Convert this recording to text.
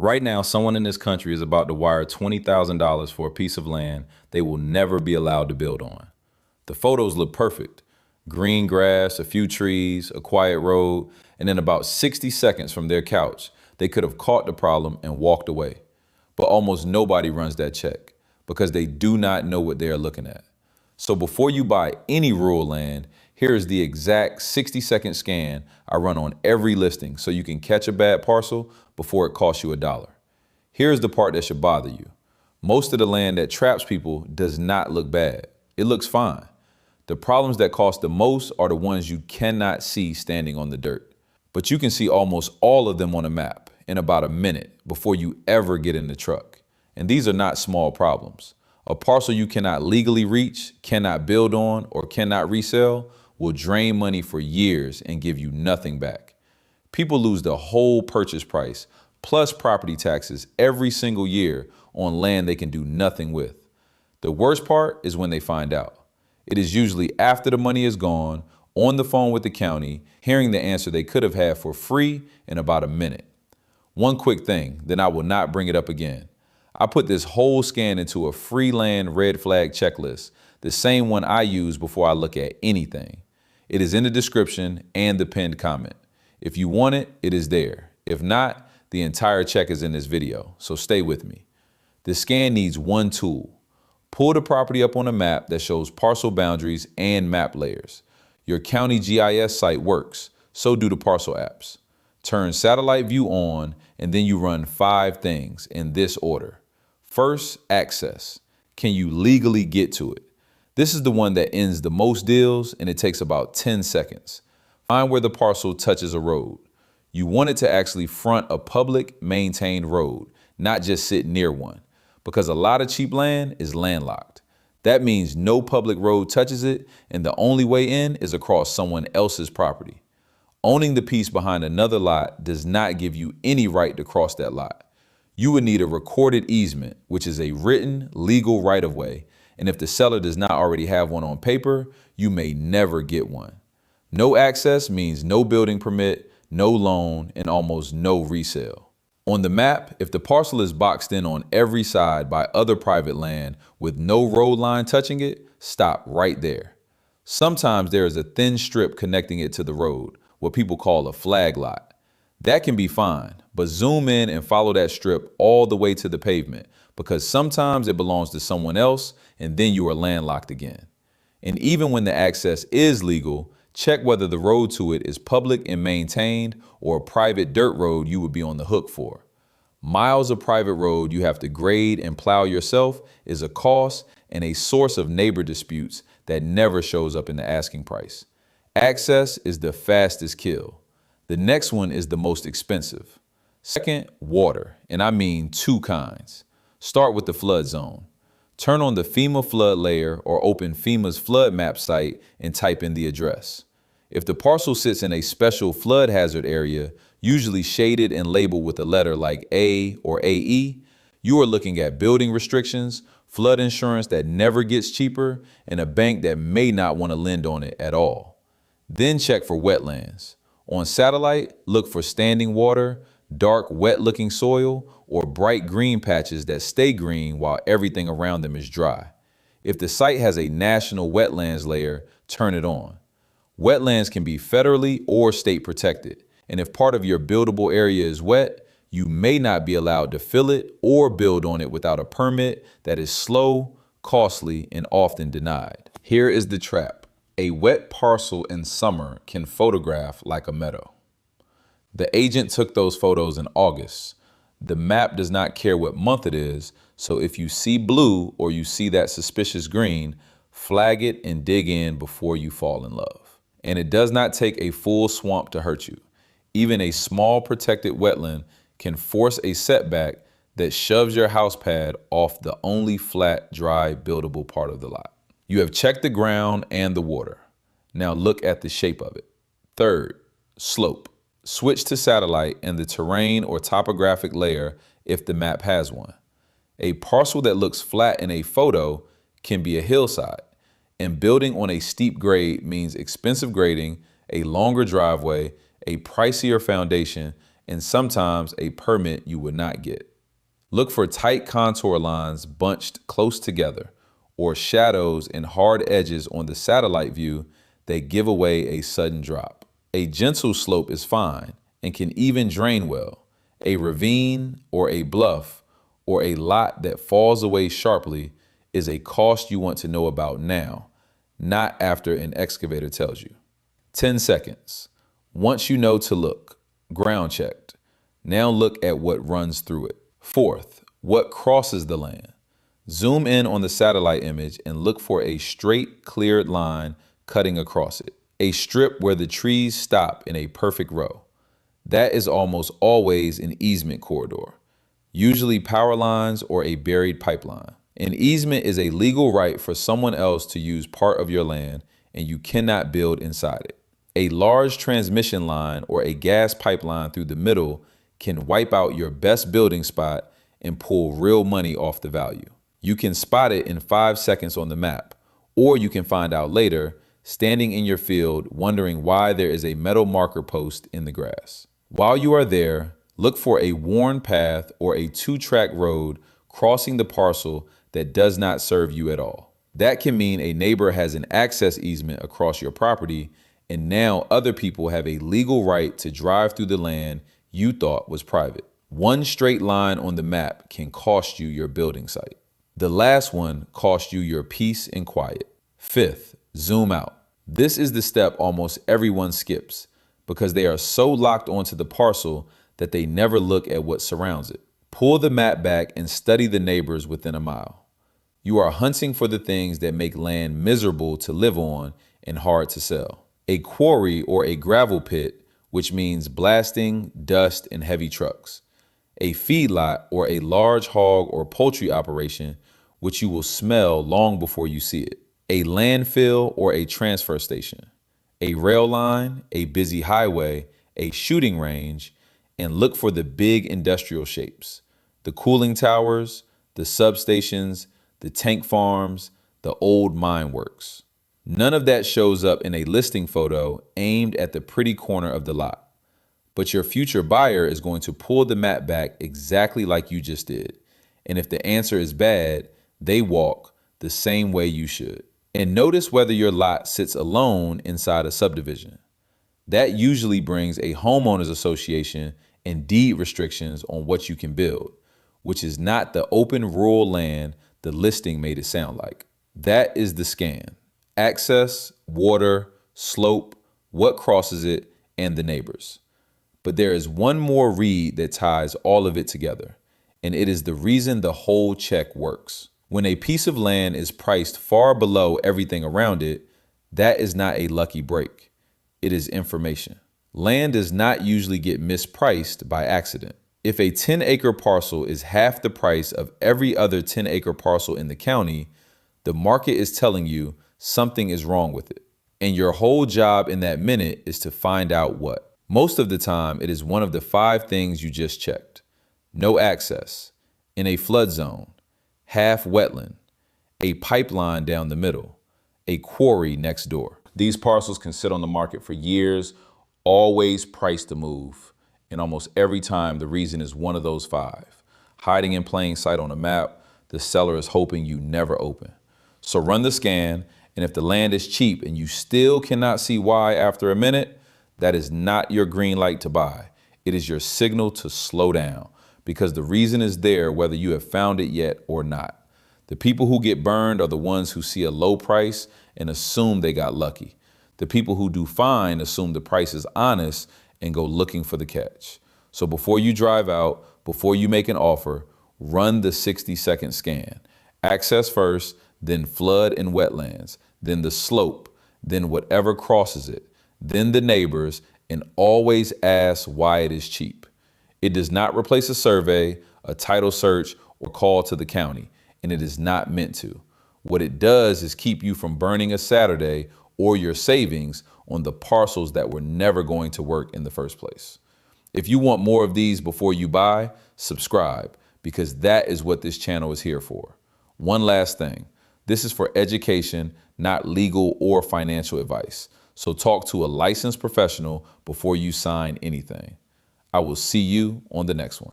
Right now, someone in this country is about to wire $20,000 for a piece of land they will never be allowed to build on. The photos look perfect. Green grass, a few trees, a quiet road, and in about 60 seconds from their couch, they could have caught the problem and walked away. But almost nobody runs that check because they do not know what they are looking at. So before you buy any rural land, here is the exact 60-second scan I run on every listing so you can catch a bad parcel before it costs you $1. Here's the part that should bother you. Most of the land that traps people does not look bad. It looks fine. The problems that cost the most are the ones you cannot see standing on the dirt. But you can see almost all of them on a map in about a minute before you ever get in the truck. And these are not small problems. A parcel you cannot legally reach, cannot build on, or cannot resell will drain money for years and give you nothing back. People lose the whole purchase price plus property taxes every single year on land they can do nothing with. The worst part is when they find out. It is usually after the money is gone, on the phone with the county, hearing the answer they could have had for free in about a minute. One quick thing, then I will not bring it up again. I put this whole scan into a free land red flag checklist, the same one I use before I look at anything. It is in the description and the pinned comment. If you want it, it is there. If not, the entire check is in this video, so stay with me. The scan needs one tool. Pull the property up on a map that shows parcel boundaries and map layers. Your county GIS site works, so do the parcel apps. Turn satellite view on, and then you run 5 things in this order. First, access. Can you legally get to it? This is the one that ends the most deals, and it takes about 10 seconds. Find where the parcel touches a road. You want it to actually front a public maintained road, not just sit near one, because a lot of cheap land is landlocked. That means no public road touches it, and the only way in is across someone else's property. Owning the piece behind another lot does not give you any right to cross that lot. You would need a recorded easement, which is a written, legal right-of-way, and if the seller does not already have one on paper, you may never get one. No access means no building permit, no loan, and almost no resale. On the map, if the parcel is boxed in on every side by other private land with no road line touching it, stop right there. Sometimes there is a thin strip connecting it to the road, what people call a flag lot. That can be fine, but zoom in and follow that strip all the way to the pavement because sometimes it belongs to someone else and then you are landlocked again. And even when the access is legal, check whether the road to it is public and maintained or a private dirt road you would be on the hook for. Miles of private road you have to grade and plow yourself is a cost and a source of neighbor disputes that never shows up in the asking price. Access is the fastest kill. The next one is the most expensive. Second, water, and I mean 2 kinds. Start with the flood zone. Turn on the FEMA flood layer or open FEMA's flood map site and type in the address. If the parcel sits in a special flood hazard area, usually shaded and labeled with a letter like A or AE, you are looking at building restrictions, flood insurance that never gets cheaper, and a bank that may not want to lend on it at all. Then check for wetlands. On satellite, look for standing water, dark, wet-looking soil, or bright green patches that stay green while everything around them is dry. If the site has a national wetlands layer, turn it on. Wetlands can be federally or state protected, and if part of your buildable area is wet, you may not be allowed to fill it or build on it without a permit that is slow, costly, and often denied. Here is the trap. A wet parcel in summer can photograph like a meadow. The agent took those photos in August. The map does not care what month it is, so if you see blue or you see that suspicious green, flag it and dig in before you fall in love. And it does not take a full swamp to hurt you. Even a small protected wetland can force a setback that shoves your house pad off the only flat, dry, buildable part of the lot. You have checked the ground and the water. Now look at the shape of it. Third, slope. Switch to satellite and the terrain or topographic layer if the map has one. A parcel that looks flat in a photo can be a hillside, and building on a steep grade means expensive grading, a longer driveway, a pricier foundation, and sometimes a permit you would not get. Look for tight contour lines bunched close together, or shadows and hard edges on the satellite view that give away a sudden drop. A gentle slope is fine and can even drain well. A ravine or a bluff or a lot that falls away sharply is a cost you want to know about now, not after an excavator tells you. 10 seconds. Once you know to look, ground checked. Now look at what runs through it. Fourth, what crosses the land? Zoom in on the satellite image and look for a straight, cleared line cutting across it. A strip where the trees stop in a perfect row. That is almost always an easement corridor, usually power lines or a buried pipeline. An easement is a legal right for someone else to use part of your land, and you cannot build inside it. A large transmission line or a gas pipeline through the middle can wipe out your best building spot and pull real money off the value. You can spot it in 5 seconds on the map, or you can find out later, standing in your field wondering why there is a metal marker post in the grass. While you are there, look for a worn path or a 2-track road crossing the parcel that does not serve you at all. That can mean a neighbor has an access easement across your property, and now other people have a legal right to drive through the land you thought was private. One straight line on the map can cost you your building site. The last one costs you your peace and quiet. Fifth, zoom out. This is the step almost everyone skips because they are so locked onto the parcel that they never look at what surrounds it. Pull the map back and study the neighbors within a mile. You are hunting for the things that make land miserable to live on and hard to sell. A quarry or a gravel pit, which means blasting, dust, and heavy trucks. A feedlot or a large hog or poultry operation, which you will smell long before you see it. A landfill or a transfer station. A rail line, a busy highway, a shooting range, and look for the big industrial shapes. The cooling towers, the substations, the tank farms, the old mine works. None of that shows up in a listing photo aimed at the pretty corner of the lot. But your future buyer is going to pull the map back exactly like you just did. And if the answer is bad, they walk the same way you should. And notice whether your lot sits alone inside a subdivision. That usually brings a homeowners association and deed restrictions on what you can build, which is not the open rural land the listing made it sound like. That is the scan. Access, water, slope, what crosses it, and the neighbors. But there is one more read that ties all of it together, and it is the reason the whole check works. When a piece of land is priced far below everything around it, that is not a lucky break. It is information. Land does not usually get mispriced by accident. If a 10-acre parcel is half the price of every other 10-acre parcel in the county, the market is telling you something is wrong with it. And your whole job in that minute is to find out what. Most of the time, it is one of the 5 things you just checked. No access, in a flood zone, half wetland, a pipeline down the middle, a quarry next door. These parcels can sit on the market for years, always priced to move. And almost every time, the reason is one of those 5. Hiding in plain sight on a map, the seller is hoping you never open. So run the scan, and if the land is cheap and you still cannot see why after a minute, that is not your green light to buy. It is your signal to slow down, because the reason is there whether you have found it yet or not. The people who get burned are the ones who see a low price and assume they got lucky. The people who do fine assume the price is honest and go looking for the catch. So before you drive out, before you make an offer, run the 60-second scan. Access first, then flood and wetlands, then the slope, then whatever crosses it, then the neighbors, and always ask why it is cheap. It does not replace a survey, a title search, or call to the county, and it is not meant to. What it does is keep you from burning a Saturday or your savings on the parcels that were never going to work in the first place. If you want more of these before you buy, subscribe, because that is what this channel is here for. One last thing. This is for education, not legal or financial advice. So talk to a licensed professional before you sign anything. I will see you on the next one.